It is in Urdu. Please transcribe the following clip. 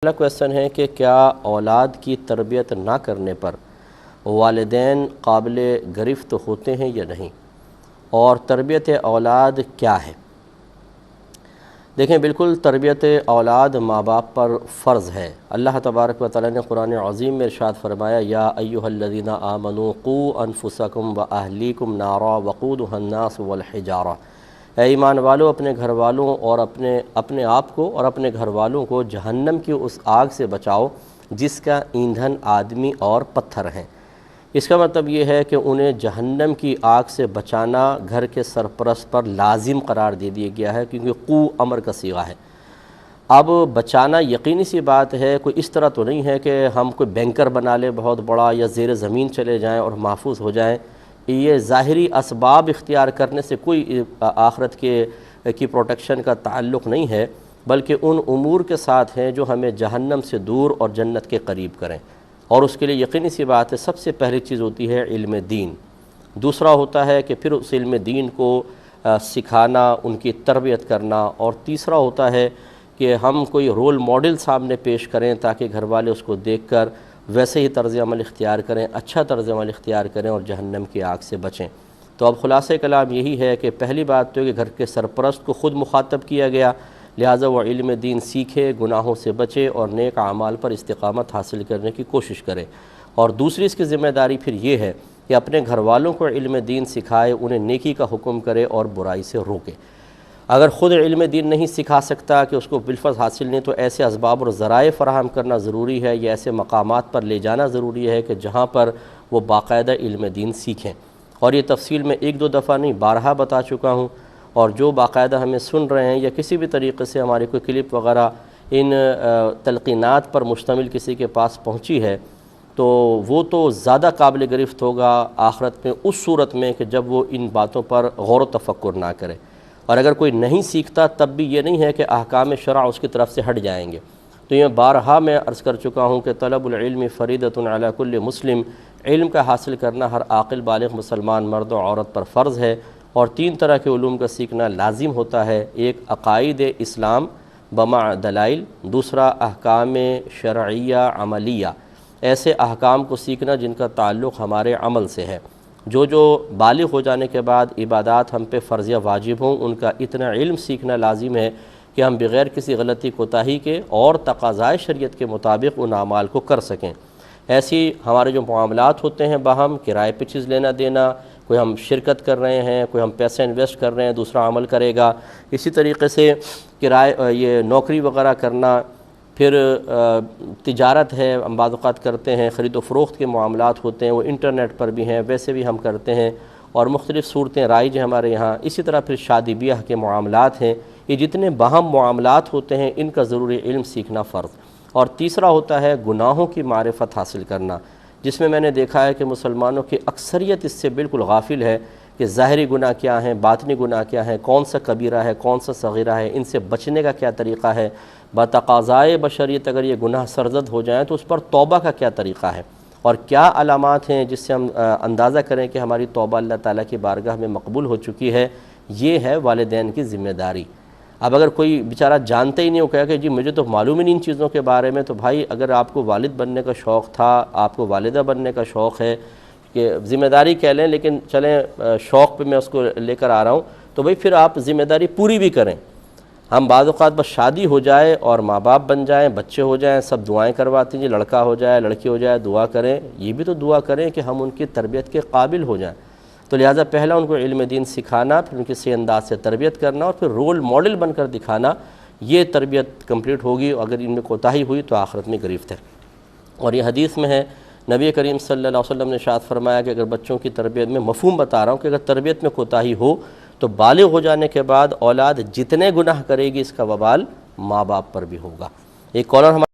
پہلا کویسچن ہے کہ کیا اولاد کی تربیت نہ کرنے پر والدین قابل گرفت ہوتے ہیں یا نہیں، اور تربیت اولاد کیا ہے؟ دیکھیں، بالکل تربیت اولاد ماں باپ پر فرض ہے۔ اللہ تبارک و تعالی نے قرآن عظیم میں ارشاد فرمایا، یا ایھا الذین آمنوا قوا انفسکم واہلیکم نارا وقودھا الناس والحجارہ، اے ایمان والو اپنے گھر والوں اور اپنے آپ کو اور اپنے گھر والوں کو جہنم کی اس آگ سے بچاؤ جس کا ایندھن آدمی اور پتھر ہیں۔ اس کا مطلب یہ ہے کہ انہیں جہنم کی آگ سے بچانا گھر کے سرپرست پر لازم قرار دے دیا گیا ہے، کیونکہ قو امر کا صیغہ ہے۔ اب بچانا یقینی سی بات ہے، کوئی اس طرح تو نہیں ہے کہ ہم کوئی بینکر بنا لیں بہت بڑا، یا زیر زمین چلے جائیں اور محفوظ ہو جائیں۔ یہ ظاہری اسباب اختیار کرنے سے کوئی آخرت کی پروٹیکشن کا تعلق نہیں ہے، بلکہ ان امور کے ساتھ ہیں جو ہمیں جہنم سے دور اور جنت کے قریب کریں، اور اس کے لیے یقینی سی بات ہے سب سے پہلی چیز ہوتی ہے علم دین۔ دوسرا ہوتا ہے کہ پھر اس علم دین کو سکھانا، ان کی تربیت کرنا، اور تیسرا ہوتا ہے کہ ہم کوئی رول ماڈل سامنے پیش کریں تاکہ گھر والے اس کو دیکھ کر ویسے ہی طرز عمل اختیار کریں، اچھا طرز عمل اختیار کریں اور جہنم کی آگ سے بچیں۔ تو اب خلاصہ کلام یہی ہے کہ پہلی بات تو ہے کہ گھر کے سرپرست کو خود مخاطب کیا گیا، لہٰذا وہ علم دین سیکھے، گناہوں سے بچے اور نیک اعمال پر استقامت حاصل کرنے کی کوشش کرے۔ اور دوسری اس کی ذمہ داری پھر یہ ہے کہ اپنے گھر والوں کو علم دین سکھائے، انہیں نیکی کا حکم کرے اور برائی سے روکے۔ اگر خود علم دین نہیں سکھا سکتا کہ اس کو بالفرض حاصل نہیں، تو ایسے اسباب اور ذرائع فراہم کرنا ضروری ہے، یا ایسے مقامات پر لے جانا ضروری ہے کہ جہاں پر وہ باقاعدہ علم دین سیکھیں۔ اور یہ تفصیل میں ایک دو دفعہ نہیں بارہا بتا چکا ہوں، اور جو باقاعدہ ہمیں سن رہے ہیں یا کسی بھی طریقے سے ہماری کوئی کلپ وغیرہ ان تلقینات پر مشتمل کسی کے پاس پہنچی ہے، تو وہ تو زیادہ قابل گرفت ہوگا آخرت میں اس صورت میں کہ جب وہ ان باتوں پر غور و تفکر نہ کرے۔ اور اگر کوئی نہیں سیکھتا تب بھی یہ نہیں ہے کہ احکام شرع اس کی طرف سے ہٹ جائیں گے۔ تو یہ بارہا میں عرض کر چکا ہوں کہ طلب العلم فریضۃ علی کل مسلم، علم کا حاصل کرنا ہر عاقل بالغ مسلمان مرد و عورت پر فرض ہے، اور تین طرح کے علوم کا سیکھنا لازم ہوتا ہے۔ ایک عقائد اسلام بمع دلائل، دوسرا احکام شرعیہ عملیہ، ایسے احکام کو سیکھنا جن کا تعلق ہمارے عمل سے ہے، جو بالغ ہو جانے کے بعد عبادات ہم پہ فرض یا واجب ہوں ان کا اتنا علم سیکھنا لازم ہے کہ ہم بغیر کسی غلطی کوتاہی کے اور تقاضائے شریعت کے مطابق ان اعمال کو کر سکیں۔ ایسی ہمارے جو معاملات ہوتے ہیں باہم، کرائے پہ چیز لینا دینا، کوئی ہم شرکت کر رہے ہیں، کوئی ہم پیسے انویسٹ کر رہے ہیں، دوسرا عمل کرے گا، اسی طریقے سے یہ نوکری وغیرہ کرنا، پھر تجارت ہے ہم بعض اوقات کرتے ہیں، خرید و فروخت کے معاملات ہوتے ہیں، وہ انٹرنیٹ پر بھی ہیں، ویسے بھی ہم کرتے ہیں، اور مختلف صورتیں رائج ہیں ہمارے یہاں۔ اسی طرح پھر شادی بیاہ کے معاملات ہیں، یہ جتنے باہم معاملات ہوتے ہیں ان کا ضروری علم سیکھنا فرض۔ اور تیسرا ہوتا ہے گناہوں کی معرفت حاصل کرنا، جس میں نے دیکھا ہے کہ مسلمانوں کی اکثریت اس سے بالکل غافل ہے کہ ظاہری گناہ کیا ہیں، باطنی گناہ کیا ہیں، کون سا کبیرہ ہے، کون سا صغیرہ ہے، ان سے بچنے کا کیا طریقہ ہے، بتقاضائے بشریت اگر یہ گناہ سرزد ہو جائیں تو اس پر توبہ کا کیا طریقہ ہے، اور کیا علامات ہیں جس سے ہم اندازہ کریں کہ ہماری توبہ اللہ تعالیٰ کی بارگاہ میں مقبول ہو چکی ہے۔ یہ ہے والدین کی ذمہ داری۔ اب اگر کوئی بیچارہ جانتے ہی نہیں، وہ کہا کہ جی مجھے تو معلوم ہی نہیں ان چیزوں کے بارے میں، تو بھائی اگر آپ کو والد بننے کا شوق تھا، آپ کو والدہ بننے کا شوق ہے، کہ ذمہ داری کہہ لیں لیکن چلیں شوق پہ میں اس کو لے کر آ رہا ہوں، تو بھائی پھر آپ ذمہ داری پوری بھی کریں۔ ہم بعض اوقات بس شادی ہو جائے اور ماں باپ بن جائیں، بچے ہو جائیں، سب دعائیں کرواتے ہیں، جی لڑکا ہو جائے لڑکی ہو جائے دعا کریں، یہ بھی تو دعا کریں کہ ہم ان کی تربیت کے قابل ہو جائیں۔ تو لہٰذا پہلا ان کو علم دین سکھانا، پھر ان کے صحیح انداز سے تربیت کرنا، اور پھر رول ماڈل بن کر دکھانا، یہ تربیت کمپلیٹ ہوگی۔ اگر ان میں کوتاہی ہوئی تو آخرت میں گرفت ہے۔ اور یہ حدیث میں ہے، نبی کریم صلی اللہ علیہ وسلم نے ارشاد فرمایا کہ اگر بچوں کی تربیت میں مفہوم بتا رہا ہوں کہ اگر تربیت میں کوتاہی ہو تو بالغ ہو جانے کے بعد اولاد جتنے گناہ کرے گی اس کا وبال ماں باپ پر بھی ہوگا۔ ایک کالر ہمارے